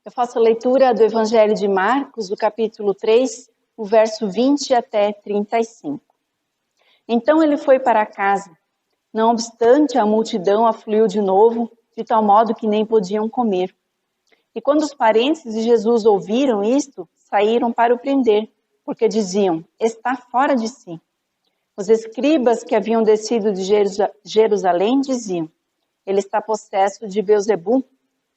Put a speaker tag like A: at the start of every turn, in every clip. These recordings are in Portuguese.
A: Eu faço a leitura do Evangelho de Marcos, do capítulo 3, o verso 20 até 35. Então ele foi para casa. Não obstante, a multidão afluiu de novo, de tal modo que nem podiam comer. E quando os parentes de Jesus ouviram isto, saíram para o prender, porque diziam, está fora de si. Os escribas que haviam descido de Jerusalém diziam, ele está possesso de Beelzebul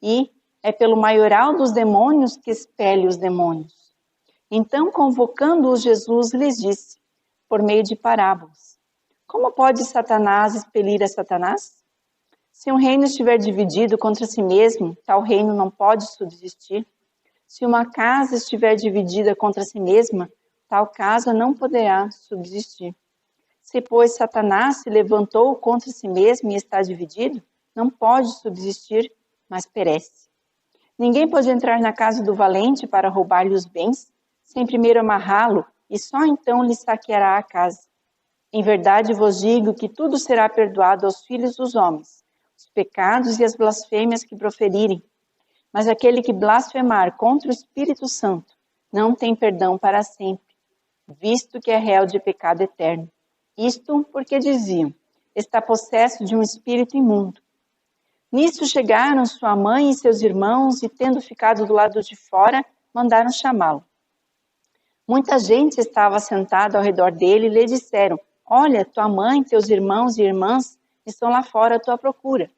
A: e é pelo maioral dos demônios que expele os demônios. Então, convocando-os, Jesus lhes disse, por meio de parábolas, como pode Satanás expelir a Satanás? Se um reino estiver dividido contra si mesmo, tal reino não pode subsistir. Se uma casa estiver dividida contra si mesma, tal casa não poderá subsistir. Se, pois, Satanás se levantou contra si mesmo e está dividido, não pode subsistir, mas perece. Ninguém pode entrar na casa do valente para roubar-lhe os bens, sem primeiro amarrá-lo, e só então lhe saqueará a casa. Em verdade vos digo que tudo será perdoado aos filhos dos homens, os pecados e as blasfêmias que proferirem. Mas aquele que blasfemar contra o Espírito Santo não tem perdão para sempre, visto que é réu de pecado eterno. Isto porque diziam, está possesso de um espírito imundo. Nisso chegaram sua mãe e seus irmãos e, tendo ficado do lado de fora, mandaram chamá-lo. Muita gente estava sentada ao redor dele e lhe disseram, olha, tua mãe, teus irmãos e irmãs estão lá fora à tua procura.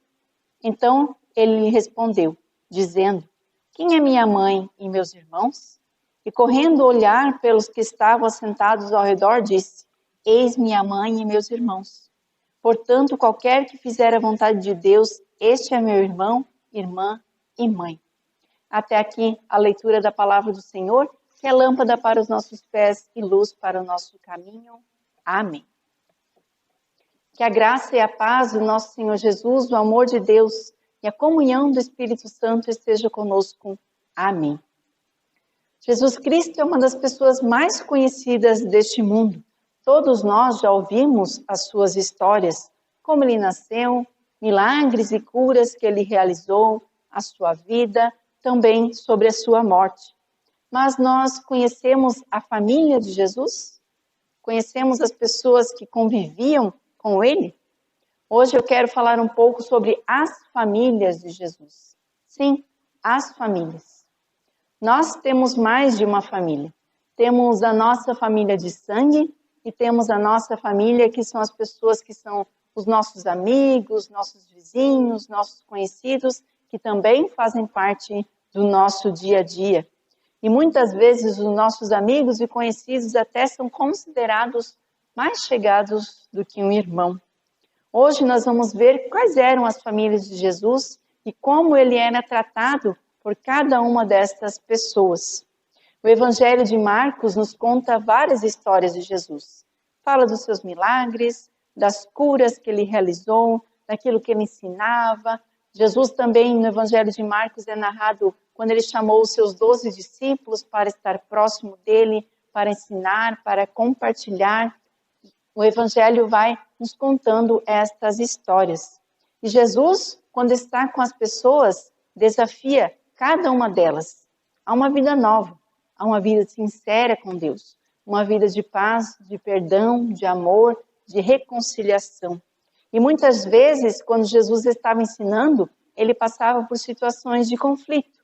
A: Então ele lhe respondeu, dizendo, quem é minha mãe e meus irmãos? E correndo olhar pelos que estavam assentados ao redor, disse, eis minha mãe e meus irmãos. Portanto, qualquer que fizer a vontade de Deus, este é meu irmão, irmã e mãe. Até aqui a leitura da palavra do Senhor, que é lâmpada para os nossos pés e luz para o nosso caminho. Amém. Que a graça e a paz do nosso Senhor Jesus, o amor de Deus e a comunhão do Espírito Santo esteja conosco. Amém. Jesus Cristo é uma das pessoas mais conhecidas deste mundo. Todos nós já ouvimos as suas histórias, como ele nasceu, milagres e curas que ele realizou, a sua vida, também sobre a sua morte. Mas nós conhecemos a família de Jesus? Conhecemos as pessoas que conviviam com ele? Hoje eu quero falar um pouco sobre as famílias de Jesus. Sim, as famílias. Nós temos mais de uma família. Temos a nossa família de sangue e temos a nossa família, que são as pessoas que são os nossos amigos, nossos vizinhos, nossos conhecidos, que também fazem parte do nosso dia a dia. E muitas vezes os nossos amigos e conhecidos até são considerados mais chegados do que um irmão. Hoje nós vamos ver quais eram as famílias de Jesus e como ele era tratado por cada uma destas pessoas. O Evangelho de Marcos nos conta várias histórias de Jesus. Fala dos seus milagres, das curas que ele realizou, daquilo que ele ensinava. Jesus também, no Evangelho de Marcos, é narrado quando ele chamou os seus 12 discípulos para estar próximo dele, para ensinar, para compartilhar. O Evangelho vai nos contando estas histórias. E Jesus, quando está com as pessoas, desafia cada uma delas a uma vida nova, a uma vida sincera com Deus, uma vida de paz, de perdão, de amor, de reconciliação. E muitas vezes, quando Jesus estava ensinando, ele passava por situações de conflito,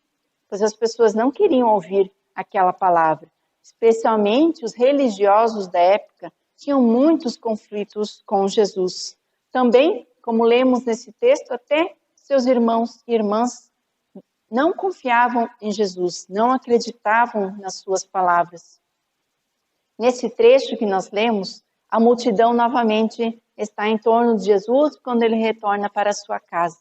A: pois as pessoas não queriam ouvir aquela palavra. Especialmente os religiosos da época tinham muitos conflitos com Jesus. Também, como lemos nesse texto, até seus irmãos e irmãs não confiavam em Jesus, não acreditavam nas suas palavras. Nesse trecho que nós lemos, a multidão novamente está em torno de Jesus quando ele retorna para a sua casa.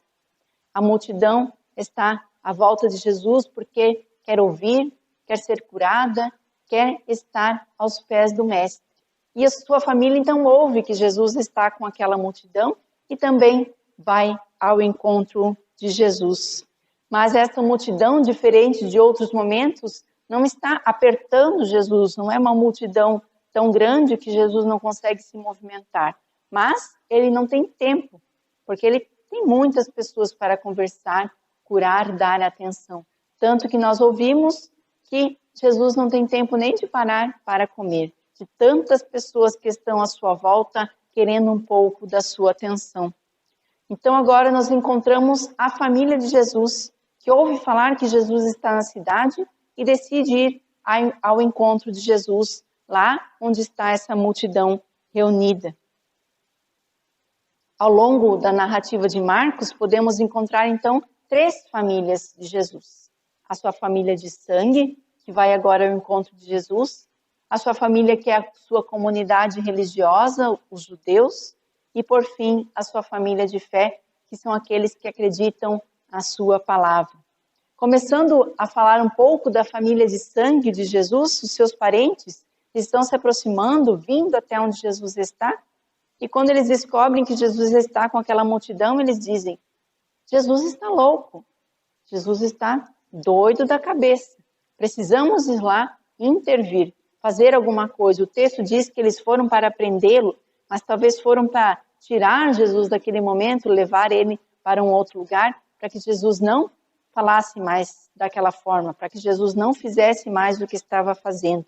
A: A multidão está à volta de Jesus porque quer ouvir, quer ser curada, quer estar aos pés do Mestre. E a sua família então ouve que Jesus está com aquela multidão e também vai ao encontro de Jesus. Mas essa multidão, diferente de outros momentos, não está apertando Jesus, não é uma multidão tão grande que Jesus não consegue se movimentar. Mas ele não tem tempo, porque ele tem muitas pessoas para conversar, curar, dar atenção. Tanto que nós ouvimos que Jesus não tem tempo nem de parar para comer, de tantas pessoas que estão à sua volta querendo um pouco da sua atenção. Então agora nós encontramos a família de Jesus, que ouve falar que Jesus está na cidade e decide ir ao encontro de Jesus, lá onde está essa multidão reunida. Ao longo da narrativa de Marcos, podemos encontrar então 3 famílias de Jesus. A sua família de sangue, que vai agora ao encontro de Jesus, a sua família que é a sua comunidade religiosa, os judeus, e por fim a sua família de fé, que são aqueles que acreditam na sua palavra. Começando a falar um pouco da família de sangue de Jesus, os seus parentes estão se aproximando, vindo até onde Jesus está, e quando eles descobrem que Jesus está com aquela multidão, eles dizem: Jesus está louco, Jesus está doido da cabeça, precisamos ir lá intervir, fazer alguma coisa. O texto diz que eles foram para prendê-lo, mas talvez foram para tirar Jesus daquele momento, levar ele para um outro lugar, para que Jesus não falasse mais daquela forma, para que Jesus não fizesse mais o que estava fazendo.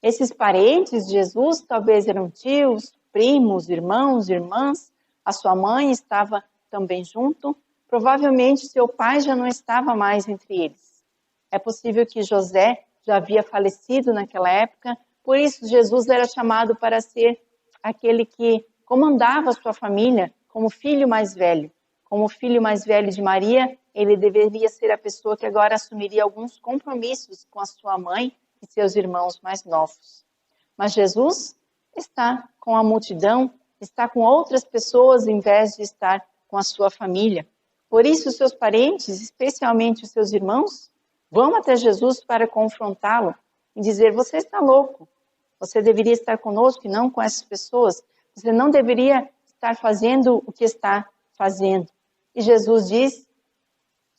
A: Esses parentes de Jesus talvez eram tios, primos, irmãos, irmãs, a sua mãe estava também junto, provavelmente seu pai já não estava mais entre eles. É possível que José já havia falecido naquela época, por isso Jesus era chamado para ser aquele que comandava a sua família como filho mais velho. Como filho mais velho de Maria, ele deveria ser a pessoa que agora assumiria alguns compromissos com a sua mãe e seus irmãos mais novos. Mas Jesus está com a multidão, está com outras pessoas em vez de estar com a sua família. Por isso, os seus parentes, especialmente os seus irmãos, vão até Jesus para confrontá-lo e dizer: você está louco, você deveria estar conosco e não com essas pessoas, você não deveria estar fazendo o que está fazendo. E Jesus diz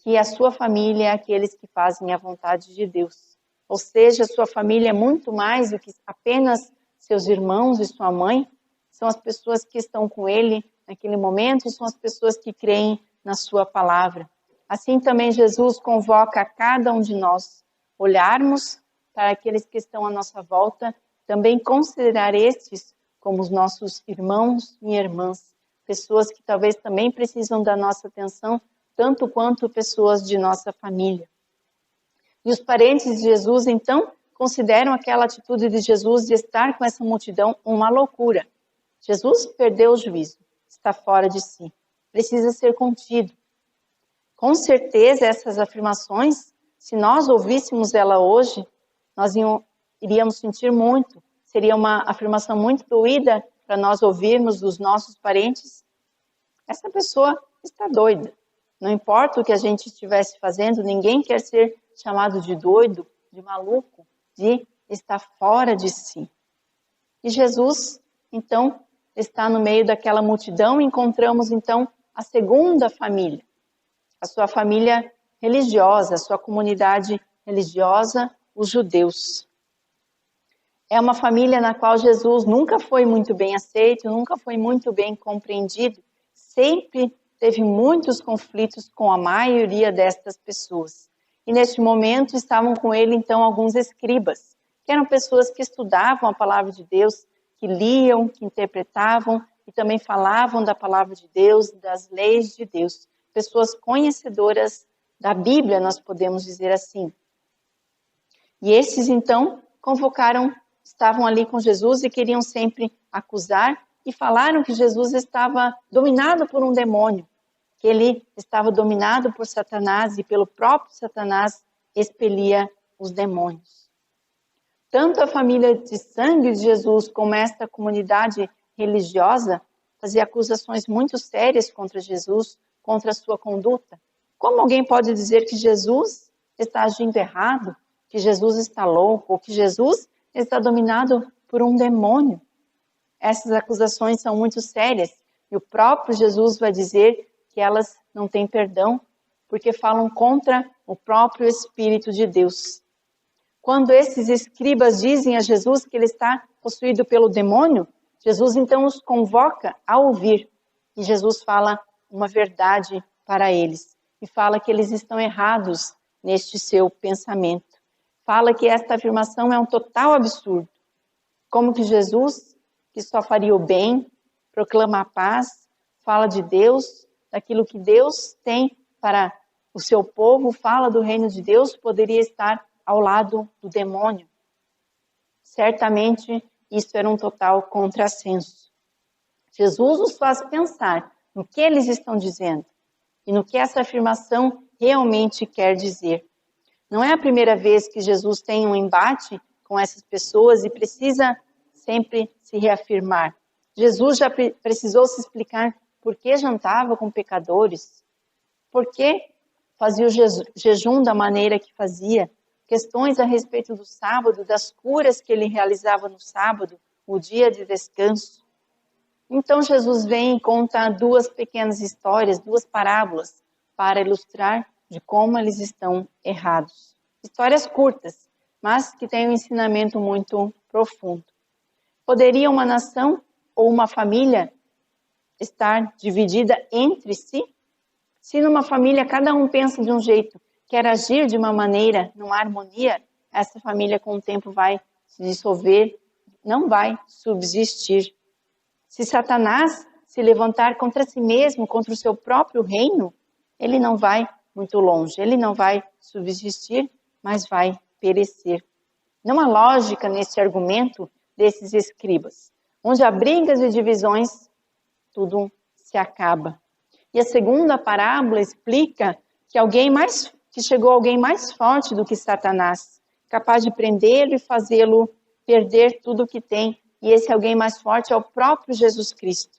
A: que a sua família é aqueles que fazem a vontade de Deus. Ou seja, a sua família é muito mais do que apenas seus irmãos e sua mãe, são as pessoas que estão com ele naquele momento, são as pessoas que creem na sua palavra. Assim também Jesus convoca a cada um de nós olharmos para aqueles que estão à nossa volta, também considerar estes como os nossos irmãos e irmãs, pessoas que talvez também precisam da nossa atenção, tanto quanto pessoas de nossa família. E os parentes de Jesus, então, consideram aquela atitude de Jesus de estar com essa multidão uma loucura. Jesus perdeu o juízo, está fora de si, precisa ser contido. Com certeza, essas afirmações, se nós ouvíssemos ela hoje, nós iríamos sentir muito. Seria uma afirmação muito doída para nós ouvirmos dos nossos parentes. Essa pessoa está doida. Não importa o que a gente estivesse fazendo, ninguém quer ser chamado de doido, de maluco, de estar fora de si. E Jesus, então, está no meio daquela multidão e encontramos, então, a segunda família, a sua família religiosa, a sua comunidade religiosa, os judeus. É uma família na qual Jesus nunca foi muito bem aceito, nunca foi muito bem compreendido, sempre teve muitos conflitos com a maioria destas pessoas. E neste momento estavam com ele, então, alguns escribas, que eram pessoas que estudavam a palavra de Deus, que liam, que interpretavam e também falavam da palavra de Deus, das leis de Deus. Pessoas conhecedoras da Bíblia, nós podemos dizer assim. E esses, então, estavam ali com Jesus e queriam sempre acusar e falaram que Jesus estava dominado por um demônio, que ele estava dominado por Satanás e pelo próprio Satanás expelia os demônios. Tanto a família de sangue de Jesus como esta comunidade religiosa fazia acusações muito sérias contra Jesus, contra a sua conduta. Como alguém pode dizer que Jesus está agindo errado, que Jesus está louco, ou que Jesus está dominado por um demônio? Essas acusações são muito sérias e o próprio Jesus vai dizer que elas não têm perdão, porque falam contra o próprio Espírito de Deus. Quando esses escribas dizem a Jesus que ele está possuído pelo demônio, Jesus então os convoca a ouvir. E Jesus fala uma verdade para eles. E fala que eles estão errados neste seu pensamento. Fala que esta afirmação é um total absurdo. Como que Jesus, que só faria o bem, proclama a paz, fala de Deus, daquilo que Deus tem para o seu povo, fala do reino de Deus, poderia estar ao lado do demônio. Certamente isso era um total contrassenso. Jesus nos faz pensar no que eles estão dizendo e no que essa afirmação realmente quer dizer. Não é a primeira vez que Jesus tem um embate com essas pessoas e precisa sempre se reafirmar. Jesus já precisou se explicar por que jantava com pecadores, por que fazia o jejum da maneira que fazia, questões a respeito do sábado, das curas que ele realizava no sábado, o dia de descanso. Então Jesus vem e conta duas pequenas histórias, duas parábolas, para ilustrar de como eles estão errados. Histórias curtas, mas que têm um ensinamento muito profundo. Poderia uma nação ou uma família estar dividida entre si? Se numa família cada um pensa de um jeito, quer agir de uma maneira, numa harmonia, essa família com o tempo vai se dissolver, não vai subsistir. Se Satanás se levantar contra si mesmo, contra o seu próprio reino, ele não vai muito longe, ele não vai subsistir, mas vai perecer. Não há lógica nesse argumento desses escribas. Onde há brigas e divisões, tudo se acaba. E a segunda parábola explica que chegou alguém mais forte do que Satanás, capaz de prendê-lo e fazê-lo perder tudo o que tem. E esse alguém mais forte é o próprio Jesus Cristo.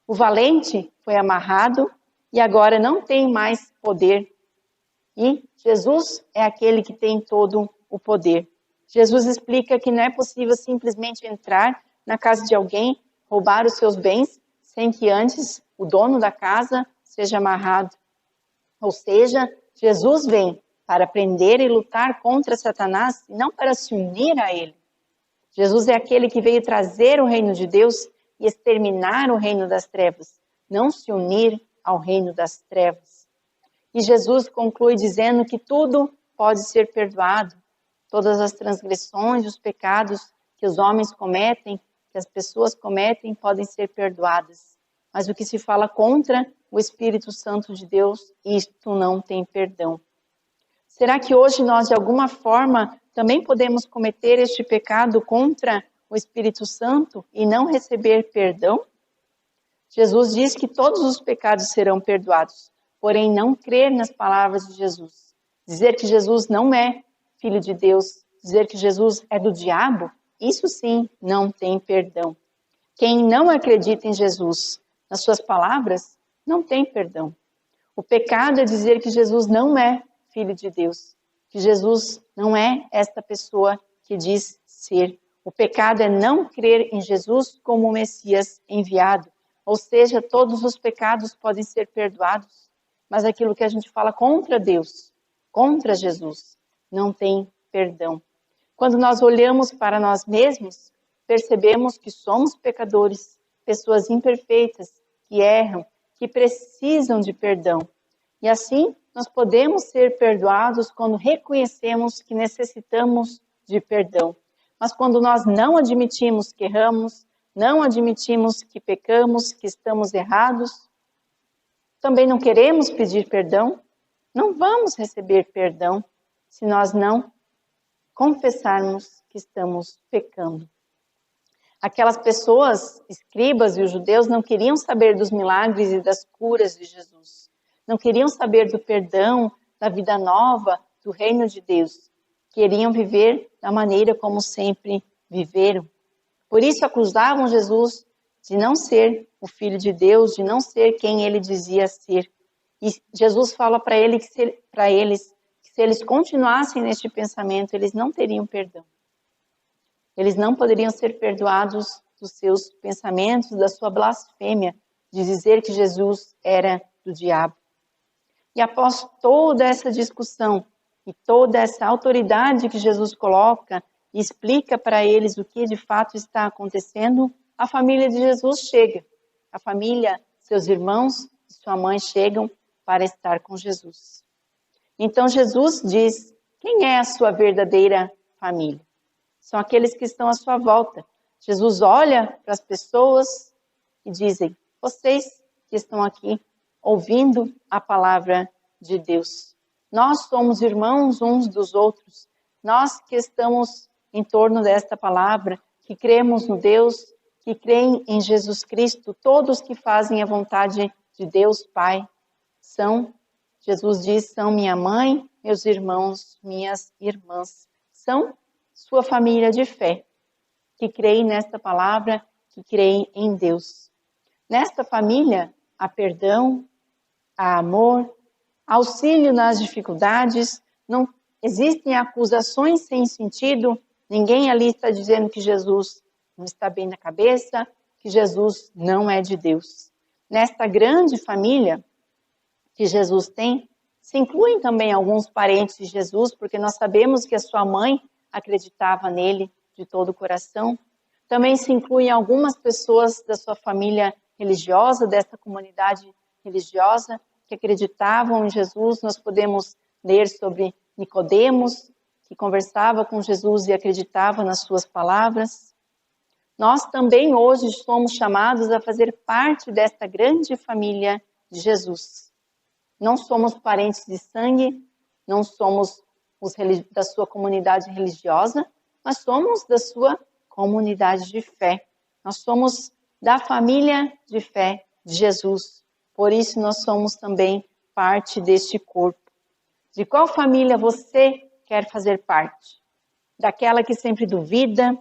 A: O valente foi amarrado e agora não tem mais poder. E Jesus é aquele que tem todo o poder. Jesus explica que não é possível simplesmente entrar na casa de alguém, roubar os seus bens, sem que antes o dono da casa seja amarrado. Ou seja, Jesus vem para prender e lutar contra Satanás e não para se unir a ele. Jesus é aquele que veio trazer o reino de Deus e exterminar o reino das trevas, não se unir ao reino das trevas. E Jesus conclui dizendo que tudo pode ser perdoado, todas as transgressões, os pecados que os homens cometem, que as pessoas cometem, podem ser perdoadas. Mas o que se fala contra o Espírito Santo de Deus, isto não tem perdão. Será que hoje nós, de alguma forma, também podemos cometer este pecado contra o Espírito Santo e não receber perdão? Jesus diz que todos os pecados serão perdoados, porém não crer nas palavras de Jesus. Dizer que Jesus não é Filho de Deus, dizer que Jesus é do diabo, isso sim não tem perdão. Quem não acredita em Jesus, nas suas palavras, não tem perdão. O pecado é dizer que Jesus não é Filho de Deus, que Jesus não é esta pessoa que diz ser. O pecado é não crer em Jesus como o Messias enviado. Ou seja, todos os pecados podem ser perdoados, mas aquilo que a gente fala contra Deus, contra Jesus, não tem perdão. Quando nós olhamos para nós mesmos, percebemos que somos pecadores, pessoas imperfeitas, que erram, que precisam de perdão. E assim, nós podemos ser perdoados quando reconhecemos que necessitamos de perdão. Mas quando nós não admitimos que erramos, não admitimos que pecamos, que estamos errados, também não queremos pedir perdão, não vamos receber perdão se nós não confessarmos que estamos pecando. Aquelas pessoas, escribas e os judeus, não queriam saber dos milagres e das curas de Jesus. Não queriam saber do perdão, da vida nova, do reino de Deus. Queriam viver da maneira como sempre viveram. Por isso acusavam Jesus de não ser o Filho de Deus, de não ser quem ele dizia ser. E Jesus fala para eles que se eles continuassem neste pensamento, eles não teriam perdão. Eles não poderiam ser perdoados dos seus pensamentos, da sua blasfêmia, de dizer que Jesus era do diabo. E após toda essa discussão e toda essa autoridade que Jesus coloca e explica para eles o que de fato está acontecendo, a família de Jesus chega. A família, seus irmãos e sua mãe chegam para estar com Jesus. Então Jesus diz: quem é a sua verdadeira família? São aqueles que estão à sua volta. Jesus olha para as pessoas e dizem: vocês que estão aqui ouvindo a palavra de Deus. Nós somos irmãos uns dos outros. Nós que estamos em torno desta palavra, que cremos no Deus, que creem em Jesus Cristo, todos que fazem a vontade de Deus Pai, são, Jesus diz, são minha mãe, meus irmãos, minhas irmãs. São sua família de fé, que creem nesta palavra, que creem em Deus. Nesta família, há perdão, há amor, auxílio nas dificuldades, não existem acusações sem sentido, ninguém ali está dizendo que Jesus não está bem na cabeça, que Jesus não é de Deus. Nesta grande família que Jesus tem, se incluem também alguns parentes de Jesus, porque nós sabemos que a sua mãe acreditava nele de todo o coração. Também se incluem algumas pessoas da sua família religiosa, dessa comunidade religiosa, que acreditavam em Jesus. Nós podemos ler sobre Nicodemos, que conversava com Jesus e acreditava nas suas palavras. Nós também hoje somos chamados a fazer parte desta grande família de Jesus. Não somos parentes de sangue, não somos da sua comunidade religiosa, mas somos da sua comunidade de fé. Nós somos da família de fé de Jesus. Por isso nós somos também parte deste corpo. De qual família você quer fazer parte? Daquela que sempre duvida,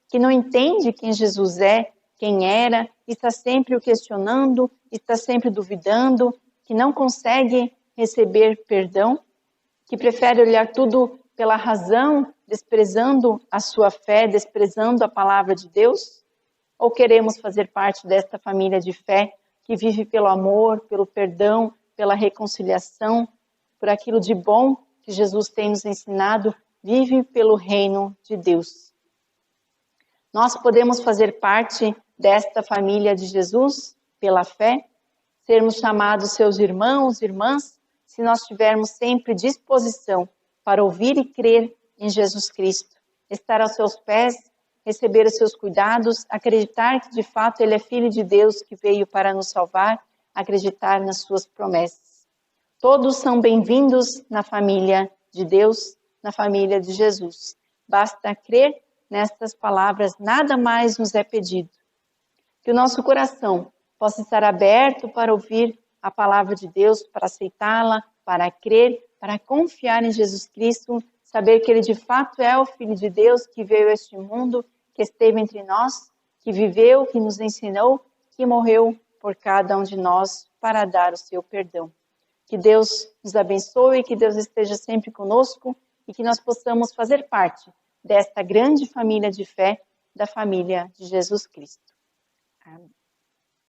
A: que não entende quem Jesus é, quem era, está sempre o questionando, está sempre duvidando, que não consegue receber perdão, que prefere olhar tudo pela razão, desprezando a sua fé, desprezando a palavra de Deus? Ou queremos fazer parte desta família de fé que vive pelo amor, pelo perdão, pela reconciliação, por aquilo de bom que Jesus tem nos ensinado, vive pelo reino de Deus? Nós podemos fazer parte desta família de Jesus pela fé, sermos chamados seus irmãos, irmãs, se nós tivermos sempre disposição para ouvir e crer em Jesus Cristo, estar aos seus pés, receber os seus cuidados, acreditar que de fato Ele é Filho de Deus que veio para nos salvar, acreditar nas suas promessas. Todos são bem-vindos na família de Deus, na família de Jesus. Basta crer nestas palavras, nada mais nos é pedido. Que o nosso coração possa estar aberto para ouvir a palavra de Deus, para aceitá-la, para crer, para confiar em Jesus Cristo, saber que Ele de fato é o Filho de Deus que veio a este mundo, que esteve entre nós, que viveu, que nos ensinou, que morreu por cada um de nós para dar o seu perdão. Que Deus nos abençoe, que Deus esteja sempre conosco e que nós possamos fazer parte desta grande família de fé, da família de Jesus Cristo. Amém.